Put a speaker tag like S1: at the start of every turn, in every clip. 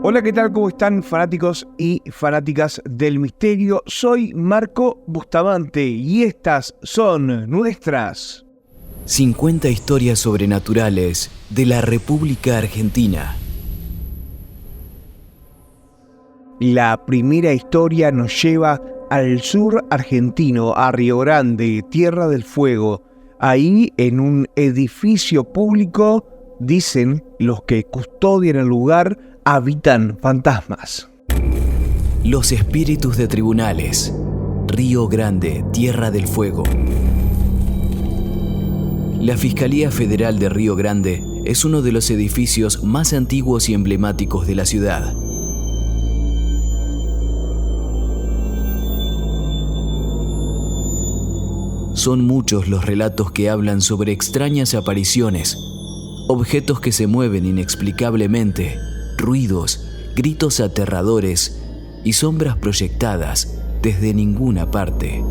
S1: Hola, ¿qué tal? ¿Cómo están, fanáticos y fanáticas del misterio? Soy Marco Bustamante y estas son nuestras
S2: 50 historias sobrenaturales de la República Argentina.
S1: La primera historia nos lleva al sur argentino, a Río Grande, Tierra del Fuego. Ahí, en un edificio público, dicen los que custodian el lugar, habitan fantasmas.
S2: Los espíritus de tribunales. Río Grande, Tierra del Fuego. La Fiscalía Federal de Río Grande es uno de los edificios más antiguos y emblemáticos de la ciudad. Son muchos los relatos que hablan sobre extrañas apariciones, objetos que se mueven inexplicablemente, ruidos, gritos aterradores y sombras proyectadas desde ninguna parte.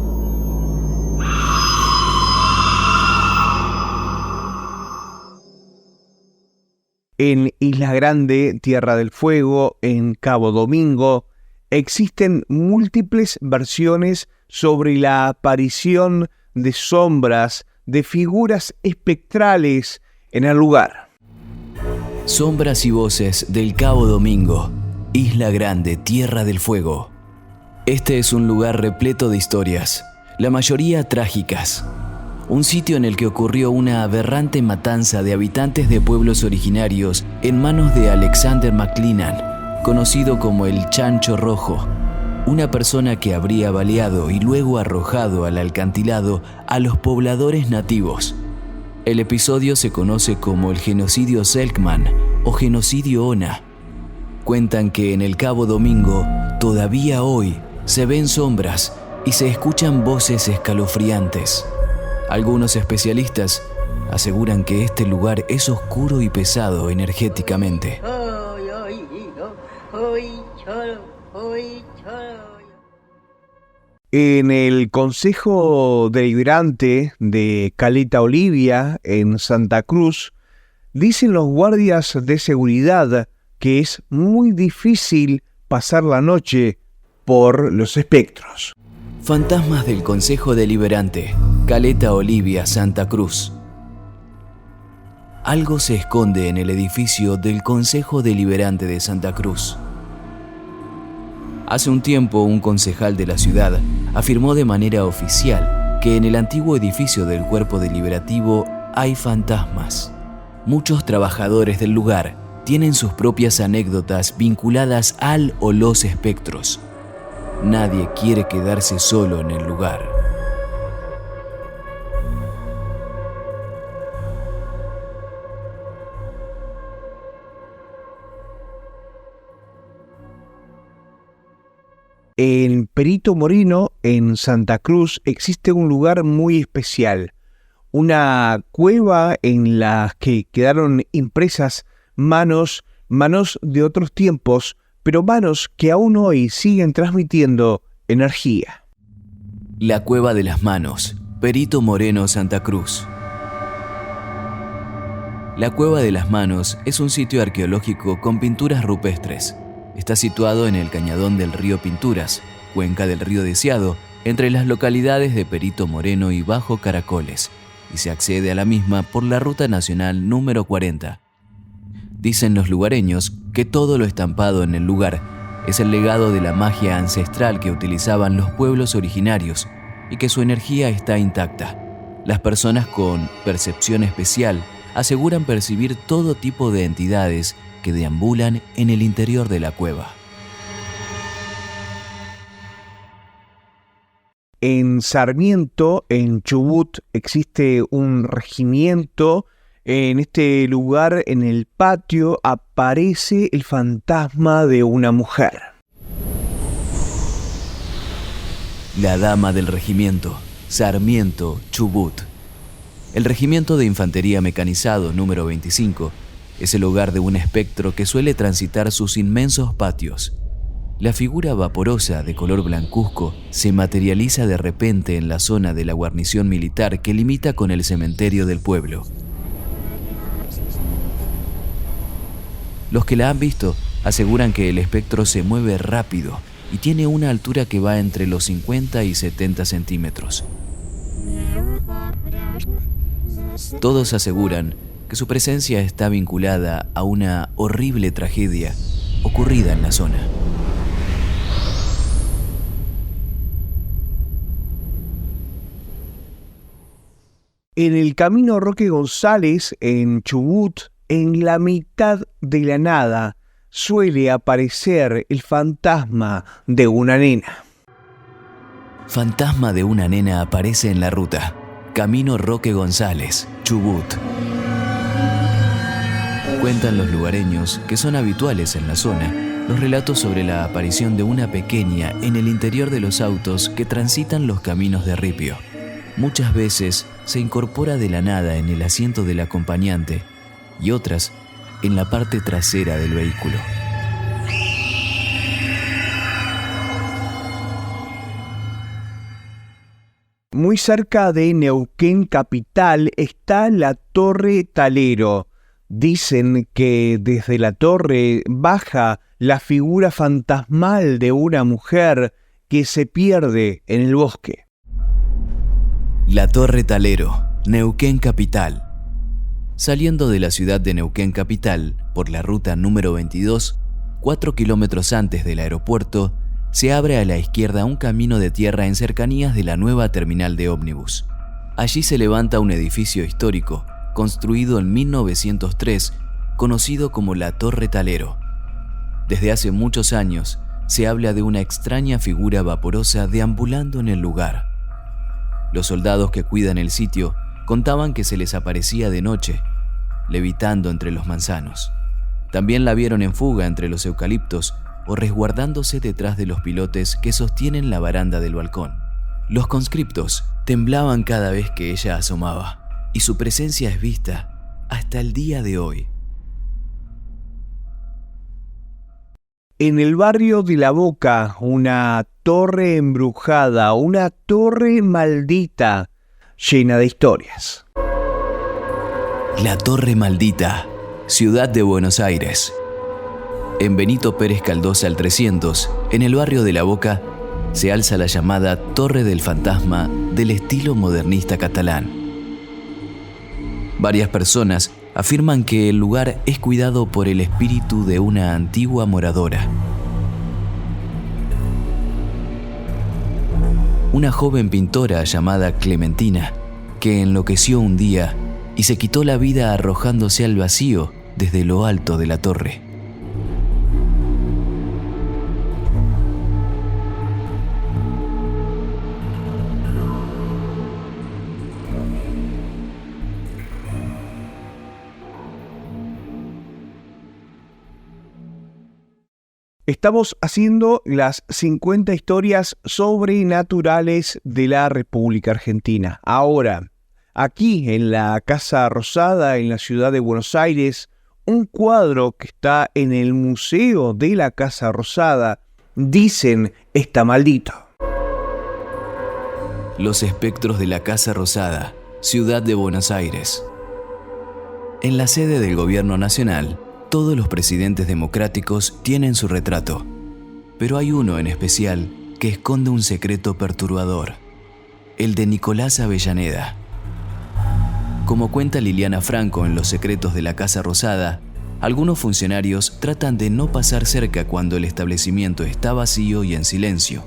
S1: En Isla Grande, Tierra del Fuego, en Cabo Domingo, existen múltiples versiones sobre la aparición de sombras, de figuras espectrales en el lugar.
S2: Sombras y voces del Cabo Domingo, Isla Grande, Tierra del Fuego. Este es un lugar repleto de historias, la mayoría trágicas. Un sitio en el que ocurrió una aberrante matanza de habitantes de pueblos originarios en manos de Alexander McLennan, conocido como el Chancho Rojo, una persona que habría baleado y luego arrojado al acantilado a los pobladores nativos. El episodio se conoce como el genocidio Selkman o genocidio Ona. Cuentan que en el Cabo Domingo, todavía hoy, se ven sombras y se escuchan voces escalofriantes. Algunos especialistas aseguran que este lugar es oscuro y pesado energéticamente.
S1: En el Consejo Deliberante de Caleta Olivia, en Santa Cruz, dicen los guardias de seguridad que es muy difícil pasar la noche por los espectros.
S2: Fantasmas del Consejo Deliberante, Caleta Olivia, Santa Cruz. Algo se esconde en el edificio del Consejo Deliberante de Santa Cruz. Hace un tiempo, un concejal de la ciudad afirmó de manera oficial que en el antiguo edificio del Cuerpo Deliberativo hay fantasmas. Muchos trabajadores del lugar tienen sus propias anécdotas vinculadas al o los espectros. Nadie quiere quedarse solo en el lugar.
S1: En Perito Moreno, en Santa Cruz, existe un lugar muy especial. Una cueva en la que quedaron impresas manos de otros tiempos, pero manos que aún hoy siguen transmitiendo energía.
S2: La Cueva de las Manos, Perito Moreno, Santa Cruz. La Cueva de las Manos es un sitio arqueológico con pinturas rupestres. Está situado en el cañadón del río Pinturas, cuenca del río Deseado, entre las localidades de Perito Moreno y Bajo Caracoles, y se accede a la misma por la Ruta Nacional número 40. Dicen los lugareños que todo lo estampado en el lugar es el legado de la magia ancestral que utilizaban los pueblos originarios y que su energía está intacta. Las personas con percepción especial aseguran percibir todo tipo de entidades que deambulan en el interior de la cueva.
S1: En Sarmiento, en Chubut, existe un regimiento. En este lugar, en el patio, aparece el fantasma de una mujer.
S2: La Dama del Regimiento, Sarmiento, Chubut. El Regimiento de Infantería Mecanizado número 25 es el hogar de un espectro que suele transitar sus inmensos patios. La figura vaporosa de color blancuzco se materializa de repente en la zona de la guarnición militar que limita con el cementerio del pueblo. Los que la han visto Aseguran que el espectro se mueve rápido y tiene una altura que va entre los 50 y 70 centímetros. Todos aseguran que su presencia está vinculada a una horrible tragedia ocurrida en la zona.
S1: En el camino Roque González, en Chubut, en la mitad de la nada, suele aparecer el fantasma de una nena.
S2: Fantasma de una nena aparece en la ruta. Camino Roque González, Chubut. Cuentan los lugareños, que son habituales en la zona, los relatos sobre la aparición de una pequeña en el interior de los autos que transitan los caminos de ripio. Muchas veces se incorpora de la nada en el asiento del acompañante y otras en la parte trasera del vehículo.
S1: Muy cerca de Neuquén capital está la Torre Talero. Dicen que desde la torre baja la figura fantasmal de una mujer que se pierde en el bosque.
S2: La Torre Talero, Neuquén capital. Saliendo de la ciudad de Neuquén capital por la ruta número 22, 4 kilómetros antes del aeropuerto, se abre a la izquierda un camino de tierra en cercanías de la nueva terminal de ómnibus. Allí se levanta un edificio histórico, construido en 1903, conocido como la Torre Talero. Desde hace muchos años, se habla de una extraña figura vaporosa deambulando en el lugar. Los soldados que cuidan el sitio contaban que se les aparecía de noche, levitando entre los manzanos. También la vieron en fuga entre los eucaliptos o resguardándose detrás de los pilotes que sostienen la baranda del balcón. Los conscriptos temblaban cada vez que ella asomaba, y su presencia es vista hasta el día de hoy.
S1: En el barrio de La Boca, una torre embrujada, una torre maldita, llena de historias.
S2: La Torre Maldita, ciudad de Buenos Aires. En Benito Pérez Caldosa al 300, en el barrio de La Boca, se alza la llamada Torre del Fantasma del estilo modernista catalán. Varias personas afirman que el lugar es cuidado por el espíritu de una antigua moradora. Una joven pintora llamada Clementina, que enloqueció un día y se quitó la vida arrojándose al vacío desde lo alto de la torre.
S1: Estamos haciendo las 50 historias sobrenaturales de la República Argentina. Ahora, aquí en la Casa Rosada, en la ciudad de Buenos Aires, un cuadro que está en el Museo de la Casa Rosada, dicen, está maldito.
S2: Los espectros de la Casa Rosada, ciudad de Buenos Aires. En la sede del Gobierno Nacional, todos los presidentes democráticos tienen su retrato, pero hay uno en especial que esconde un secreto perturbador, el de Nicolás Avellaneda. Como cuenta Liliana Franco en Los secretos de la Casa Rosada, algunos funcionarios tratan de no pasar cerca cuando el establecimiento está vacío y en silencio.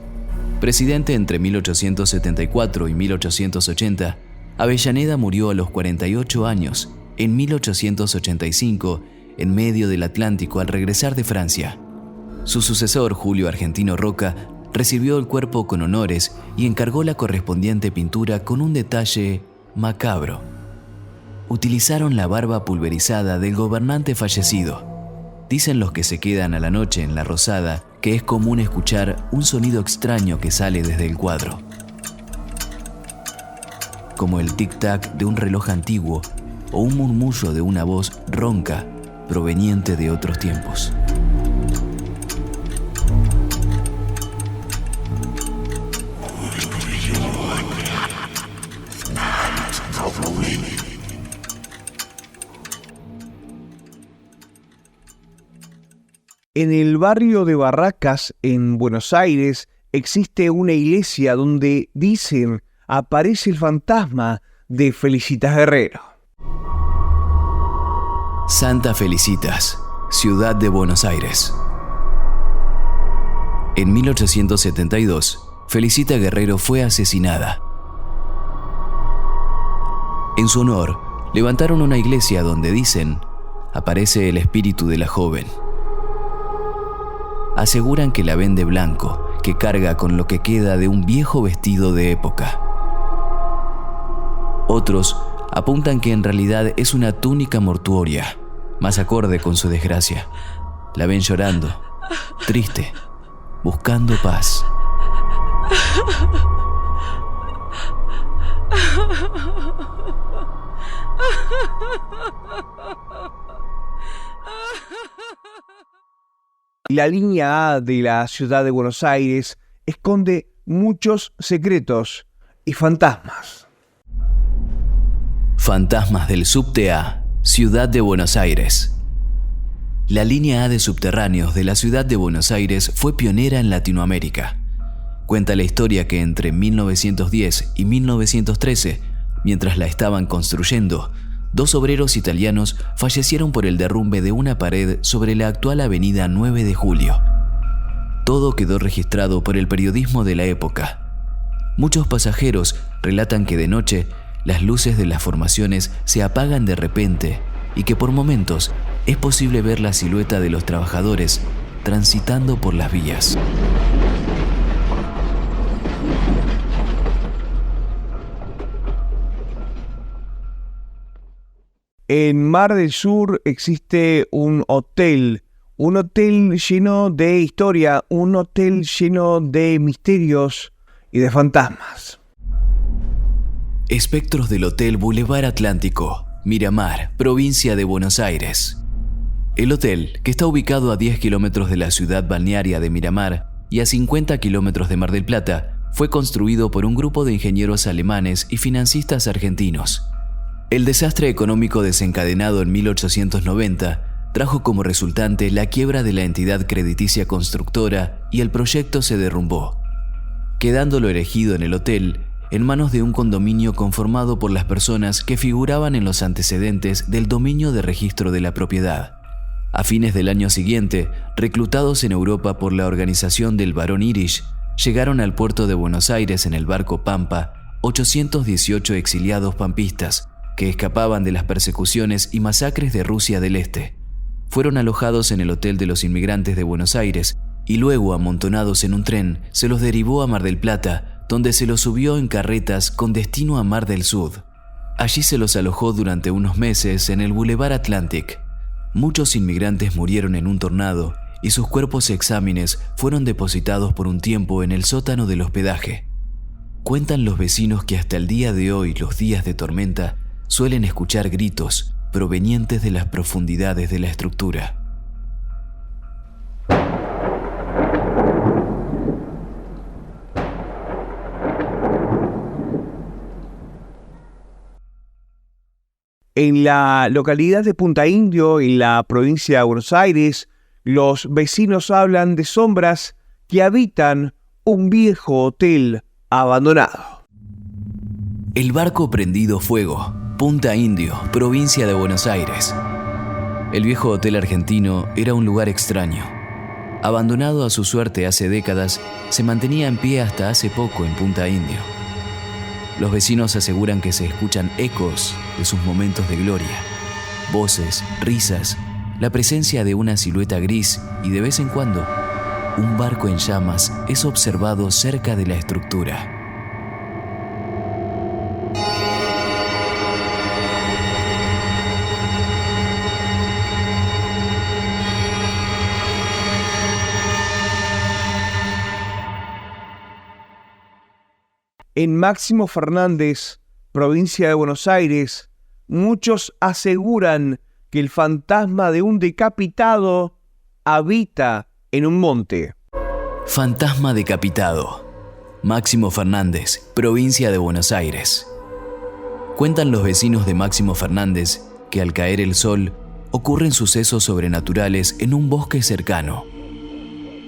S2: Presidente entre 1874 y 1880, Avellaneda murió a los 48 años, en 1885, en medio del Atlántico al regresar de Francia. Su sucesor, Julio Argentino Roca, recibió el cuerpo con honores y encargó la correspondiente pintura con un detalle macabro. Utilizaron la barba pulverizada del gobernante fallecido. Dicen los que se quedan a la noche en la Rosada que es común escuchar un sonido extraño que sale desde el cuadro, como el tic-tac de un reloj antiguo o un murmullo de una voz ronca proveniente de otros tiempos.
S1: En el barrio de Barracas, en Buenos Aires, existe una iglesia donde dicen aparece el fantasma de Felicitas Guerrero.
S2: Santa Felicitas, ciudad de Buenos Aires. En 1872, Felicita Guerrero fue asesinada. En su honor, levantaron una iglesia donde dicen aparece el espíritu de la joven. Aseguran que la ven de blanco, que carga con lo que queda de un viejo vestido de época. Otros apuntan que en realidad es una túnica mortuoria, más acorde con su desgracia. La ven llorando, triste, buscando paz.
S1: La línea A de la ciudad de Buenos Aires esconde muchos secretos y fantasmas.
S2: Fantasmas del subte A, ciudad de Buenos Aires. La línea A de subterráneos de la ciudad de Buenos Aires fue pionera en Latinoamérica. Cuenta la historia que entre 1910 y 1913, mientras la estaban construyendo, 2 obreros italianos fallecieron por el derrumbe de una pared sobre la actual avenida 9 de Julio. Todo quedó registrado por el periodismo de la época. Muchos pasajeros relatan que de noche las luces de las formaciones se apagan de repente y que por momentos es posible ver la silueta de los trabajadores transitando por las vías.
S1: En Mar del Sur existe un hotel lleno de historia, un hotel lleno de misterios y de fantasmas.
S2: Espectros del Hotel Boulevard Atlántico, Miramar, provincia de Buenos Aires. El hotel, que está ubicado a 10 kilómetros de la ciudad balnearia de Miramar y a 50 kilómetros de Mar del Plata, fue construido por un grupo de ingenieros alemanes y financistas argentinos. El desastre económico desencadenado en 1890 trajo como resultante la quiebra de la entidad crediticia constructora y el proyecto se derrumbó, quedando lo erigido en el hotel en manos de un condominio conformado por las personas que figuraban en los antecedentes del dominio de registro de la propiedad. A fines del año siguiente, reclutados en Europa por la organización del Barón Irish, llegaron al puerto de Buenos Aires en el barco Pampa 818 exiliados pampistas que escapaban de las persecuciones y masacres de Rusia del Este. Fueron alojados en el Hotel de los Inmigrantes de Buenos Aires y luego, amontonados en un tren, se los derivó a Mar del Plata, donde se los subió en carretas con destino a Mar del Sud. Allí se los alojó durante unos meses en el Boulevard Atlantic. Muchos inmigrantes murieron en un tornado y sus cuerpos exámenes fueron depositados por un tiempo en el sótano del hospedaje. Cuentan los vecinos que hasta el día de hoy, los días de tormenta, suelen escuchar gritos provenientes de las profundidades de la estructura.
S1: En la localidad de Punta Indio, en la provincia de Buenos Aires, los vecinos hablan de sombras que habitan un viejo hotel abandonado.
S2: El barco prendido fuego, Punta Indio, provincia de Buenos Aires. El viejo hotel argentino era un lugar extraño. Abandonado a su suerte hace décadas, se mantenía en pie hasta hace poco en Punta Indio. Los vecinos aseguran que se escuchan ecos de sus momentos de gloria, voces, risas, la presencia de una silueta gris y de vez en cuando, un barco en llamas es observado cerca de la estructura.
S1: En Máximo Fernández, provincia de Buenos Aires, muchos aseguran que el fantasma de un decapitado habita en un monte.
S2: Fantasma decapitado. Máximo Fernández, provincia de Buenos Aires. Cuentan los vecinos de Máximo Fernández que al caer el sol, ocurren sucesos sobrenaturales en un bosque cercano.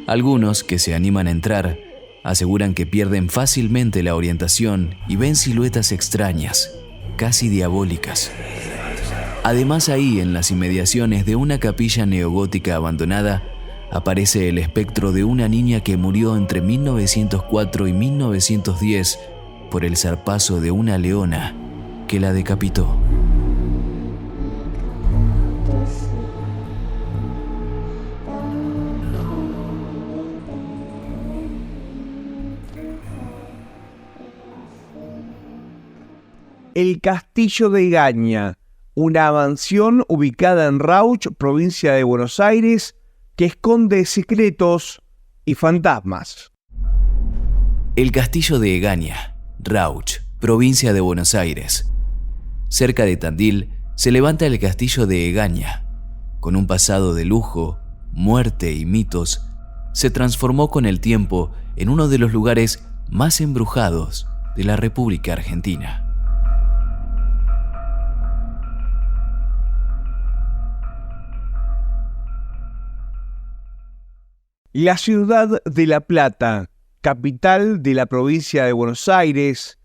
S2: Algunos que se animan a entrar aseguran que pierden fácilmente la orientación y ven siluetas extrañas, casi diabólicas. Además, ahí, en las inmediaciones de una capilla neogótica abandonada, aparece el espectro de una niña que murió entre 1904 y 1910 por el zarpazo de una leona que la decapitó.
S1: El Castillo de Egaña, una mansión ubicada en Rauch, provincia de Buenos Aires, que esconde secretos y fantasmas.
S2: El Castillo de Egaña, Rauch, provincia de Buenos Aires. Cerca de Tandil se levanta el Castillo de Egaña. Con un pasado de lujo, muerte y mitos, se transformó con el tiempo en uno de los lugares más embrujados de la República Argentina.
S1: La ciudad de La Plata, capital de la provincia de Buenos Aires,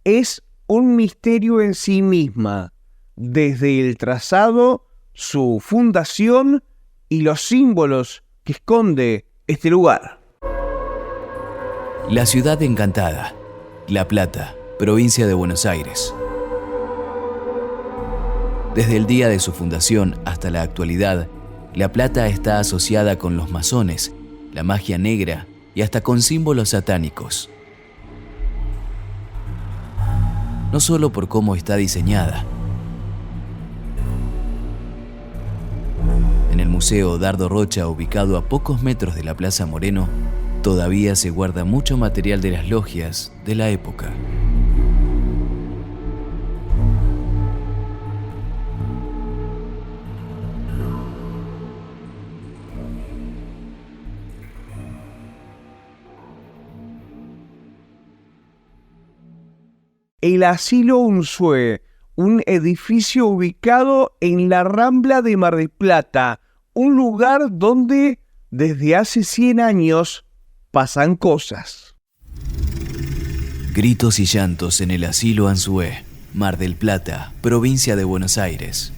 S1: es un misterio en sí misma, desde el trazado, su fundación y los símbolos que esconde este lugar.
S2: La ciudad encantada, La Plata, provincia de Buenos Aires. Desde el día de su fundación hasta la actualidad, La Plata está asociada con los masones, la magia negra y hasta con símbolos satánicos. No solo por cómo está diseñada. En el Museo Dardo Rocha, ubicado a pocos metros de la Plaza Moreno, todavía se guarda mucho material de las logias de la época.
S1: El Asilo Unzué, un edificio ubicado en la Rambla de Mar del Plata, un lugar donde desde hace 100 años pasan cosas.
S2: Gritos y llantos en el Asilo Unzué, Mar del Plata, provincia de Buenos Aires.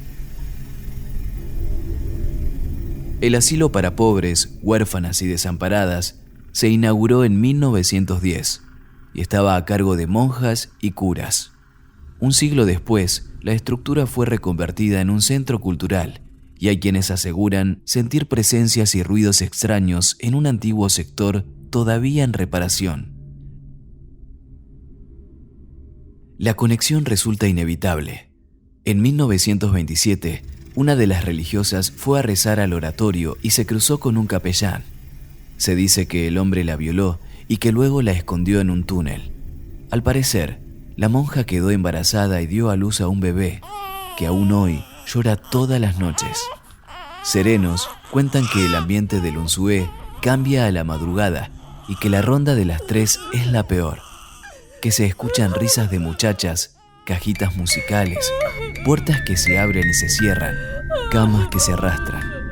S2: El asilo para pobres, huérfanas y desamparadas se inauguró en 1910 y estaba a cargo de monjas y curas. Un siglo después, la estructura fue reconvertida en un centro cultural y hay quienes aseguran sentir presencias y ruidos extraños en un antiguo sector todavía en reparación. La conexión resulta inevitable. En 1927, una de las religiosas fue a rezar al oratorio y se cruzó con un capellán. Se dice que el hombre la violó y que luego la escondió en un túnel. Al parecer, la monja quedó embarazada y dio a luz a un bebé, que aún hoy llora todas las noches. Serenos cuentan que el ambiente del Unzué cambia a la madrugada y que la ronda de las 3 es la peor, que se escuchan risas de muchachas, cajitas musicales, puertas que se abren y se cierran, camas que se arrastran.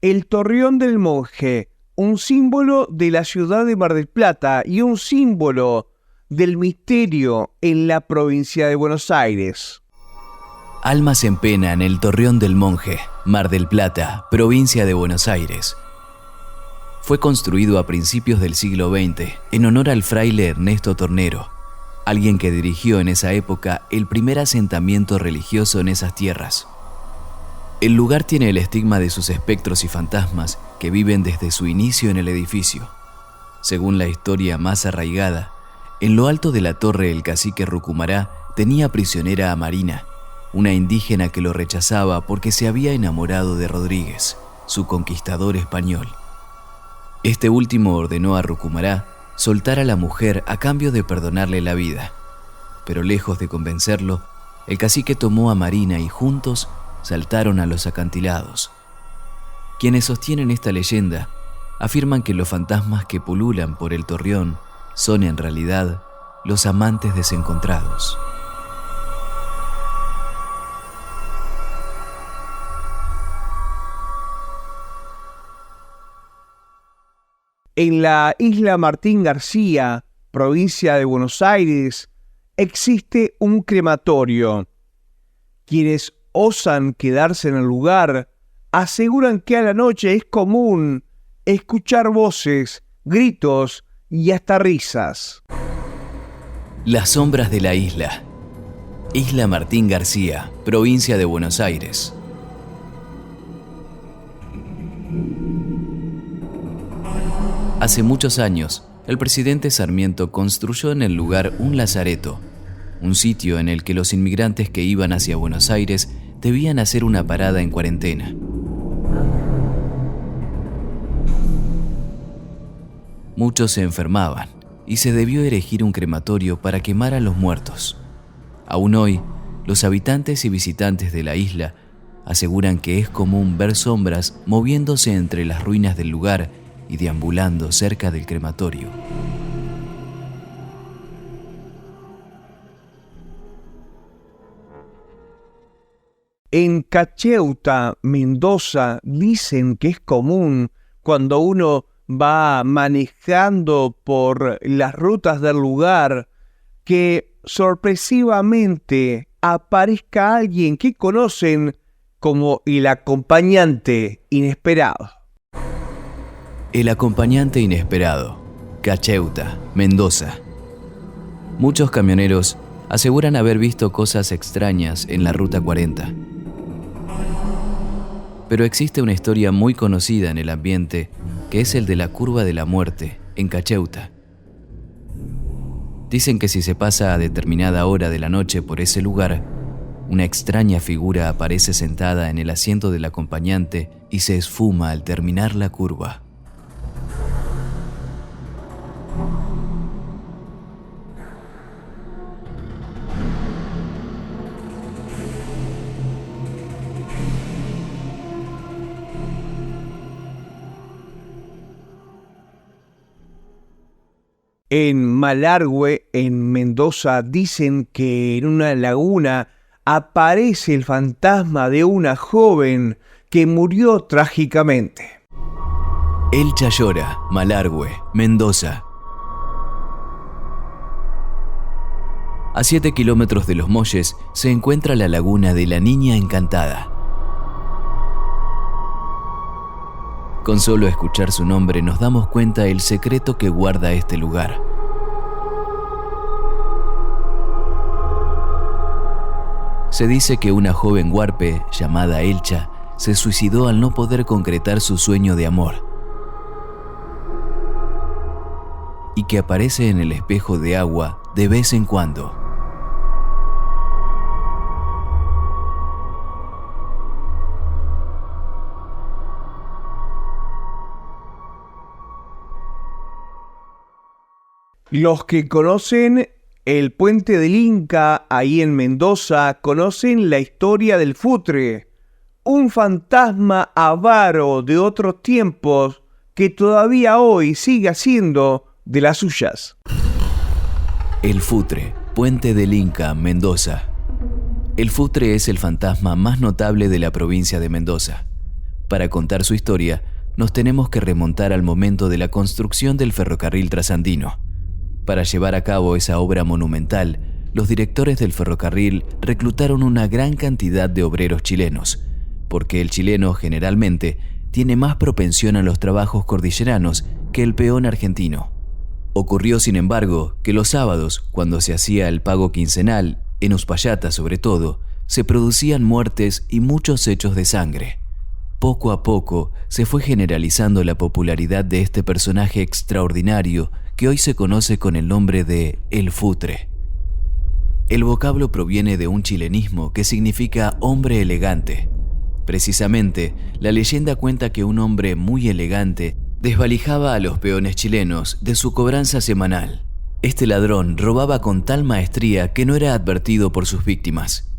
S1: El Torreón del Monje, un símbolo de la ciudad de Mar del Plata y un símbolo del misterio en la provincia de Buenos Aires.
S2: Almas en pena en el Torreón del Monje, Mar del Plata, provincia de Buenos Aires. Fue construido a principios del siglo XX en honor al fraile Ernesto Tornero, alguien que dirigió en esa época el primer asentamiento religioso en esas tierras. El lugar tiene el estigma de sus espectros y fantasmas que viven desde su inicio en el edificio. Según la historia más arraigada, en lo alto de la torre el cacique Rucumará tenía prisionera a Marina, una indígena que lo rechazaba porque se había enamorado de Rodríguez, su conquistador español. Este último ordenó a Rucumará soltar a la mujer a cambio de perdonarle la vida. Pero lejos de convencerlo, el cacique tomó a Marina y juntos saltaron a los acantilados. Quienes sostienen esta leyenda afirman que los fantasmas que pululan por el Torreón son en realidad los amantes desencontrados.
S1: En la isla Martín García, provincia de Buenos Aires, existe un crematorio. Quienes osan quedarse en el lugar aseguran que a la noche es común escuchar voces, gritos y hasta risas.
S2: Las sombras de la isla. Isla Martín García, provincia de Buenos Aires. Hace muchos años, el presidente Sarmiento construyó en el lugar un lazareto, un sitio en el que los inmigrantes que iban hacia Buenos Aires debían hacer una parada en cuarentena. Muchos se enfermaban y se debió erigir un crematorio para quemar a los muertos. Aún hoy, los habitantes y visitantes de la isla aseguran que es común ver sombras moviéndose entre las ruinas del lugar y deambulando cerca del crematorio.
S1: En Cacheuta, Mendoza, dicen que es común cuando uno va manejando por las rutas del lugar que sorpresivamente aparezca alguien que conocen como el acompañante inesperado.
S2: El acompañante inesperado, Cacheuta, Mendoza. Muchos camioneros aseguran haber visto cosas extrañas en la Ruta 40. Pero existe una historia muy conocida en el ambiente, que es el de la Curva de la Muerte, en Cacheuta. Dicen que si se pasa a determinada hora de la noche por ese lugar, una extraña figura aparece sentada en el asiento del acompañante y se esfuma al terminar la curva.
S1: En Malargüe, en Mendoza, dicen que en una laguna aparece el fantasma de una joven que murió trágicamente.
S2: El Chayora, Malargüe, Mendoza. A 7 kilómetros de Los Molles se encuentra la laguna de la Niña Encantada. Con solo escuchar su nombre nos damos cuenta del secreto que guarda este lugar. Se dice que una joven huarpe llamada Elcha se suicidó al no poder concretar su sueño de amor y que aparece en el espejo de agua de vez en cuando.
S1: Los que conocen el puente del Inca, ahí en Mendoza, conocen la historia del Futre, un fantasma avaro de otros tiempos que todavía hoy sigue haciendo de las suyas.
S2: El Futre, puente del Inca, Mendoza. El Futre es el fantasma más notable de la provincia de Mendoza. Para contar su historia, nos tenemos que remontar al momento de la construcción del ferrocarril trasandino. Para llevar a cabo esa obra monumental, los directores del ferrocarril reclutaron una gran cantidad de obreros chilenos, porque el chileno generalmente tiene más propensión a los trabajos cordilleranos que el peón argentino. Ocurrió, sin embargo, que los sábados, cuando se hacía el pago quincenal, en Uspallata sobre todo, se producían muertes y muchos hechos de sangre. Poco a poco se fue generalizando la popularidad de este personaje extraordinario que hoy se conoce con el nombre de El Futre. El vocablo proviene de un chilenismo que significa hombre elegante. Precisamente, la leyenda cuenta que un hombre muy elegante desvalijaba a los peones chilenos de su cobranza semanal. Este ladrón robaba con tal maestría que no era advertido por sus víctimas.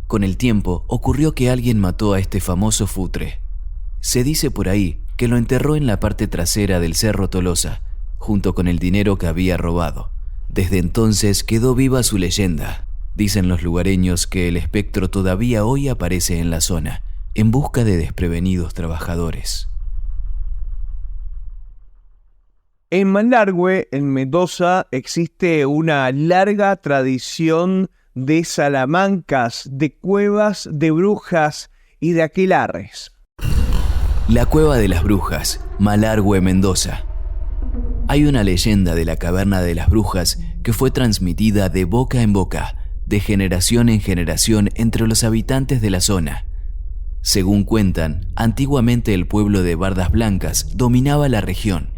S2: Con el tiempo ocurrió que alguien mató a este famoso Futre. Se dice por ahí que lo enterró en la parte trasera del Cerro Tolosa, junto con el dinero que había robado. Desde entonces quedó viva su leyenda. Dicen los lugareños que el espectro todavía hoy aparece en la zona, en busca de desprevenidos trabajadores.
S1: En Malargüe, en Mendoza, existe una larga tradición de salamancas, de cuevas, de brujas y de aquelarres.
S2: La Cueva de las Brujas, Malargüe, Mendoza. Hay una leyenda de la Caverna de las Brujas que fue transmitida de boca en boca, de generación en generación entre los habitantes de la zona. Según cuentan, antiguamente el pueblo de Bardas Blancas dominaba la región.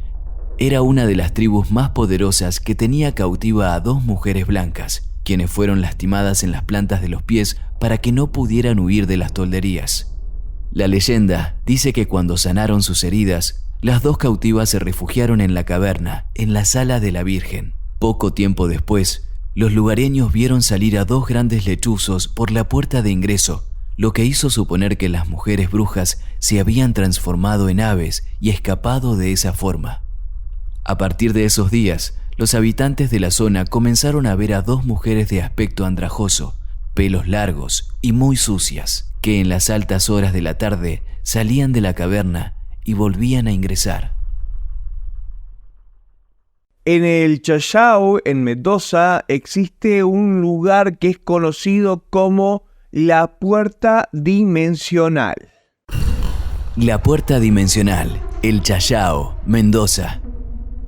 S2: Era una de las tribus más poderosas que tenía cautiva a 2 mujeres blancas, quienes fueron lastimadas en las plantas de los pies para que no pudieran huir de las tolderías. La leyenda dice que cuando sanaron sus heridas, las 2 cautivas se refugiaron en la caverna, en la sala de la Virgen. Poco tiempo después, los lugareños vieron salir a 2 grandes lechuzos por la puerta de ingreso, lo que hizo suponer que las mujeres brujas se habían transformado en aves y escapado de esa forma. A partir de esos días, los habitantes de la zona comenzaron a ver a 2 mujeres de aspecto andrajoso, pelos largos y muy sucias, que en las altas horas de la tarde salían de la caverna y volvían a ingresar.
S1: En el Chayao, en Mendoza, existe un lugar que es conocido como la Puerta Dimensional.
S2: La Puerta Dimensional, el Chayao, Mendoza.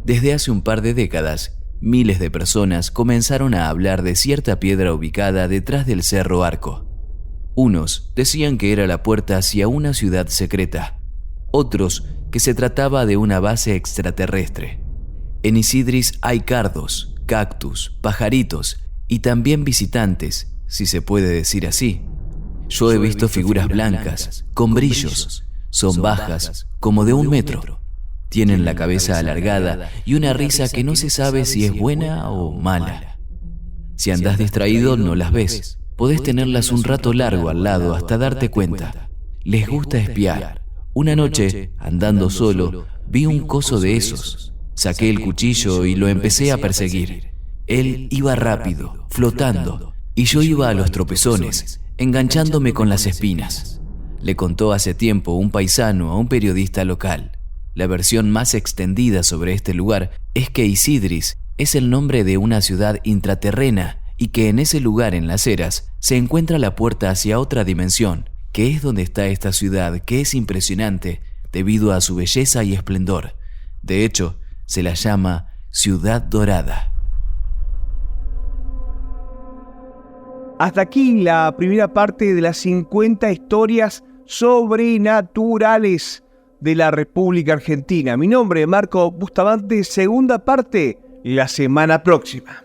S2: Desde hace un par de décadas, miles de personas comenzaron a hablar de cierta piedra ubicada detrás del Cerro Arco. Unos decían que era la puerta hacia una ciudad secreta, otros que se trataba de una base extraterrestre. En Isidris hay cardos, cactus, pajaritos y también visitantes, si se puede decir así. Yo he visto figuras blancas, con brillos, son bajas, como de 1 metro. Tienen la cabeza alargada y una risa que no se sabe si es buena o mala. Si andás distraído no las ves. Podés tenerlas un rato largo al lado hasta darte cuenta. Les gusta espiar. Una noche, andando solo, vi un coso de esos. Saqué el cuchillo y lo empecé a perseguir. Él iba rápido, flotando, y yo iba a los tropezones, enganchándome con las espinas. Le contó hace tiempo un paisano a un periodista local. La versión más extendida sobre este lugar es que Isidris es el nombre de una ciudad intraterrena y que en ese lugar en las eras se encuentra la puerta hacia otra dimensión, que es donde está esta ciudad que es impresionante debido a su belleza y esplendor. De hecho, se la llama Ciudad Dorada.
S1: Hasta aquí la primera parte de las 50 historias sobrenaturales de la República Argentina. Mi nombre es Marco Bustamante, segunda parte la semana próxima.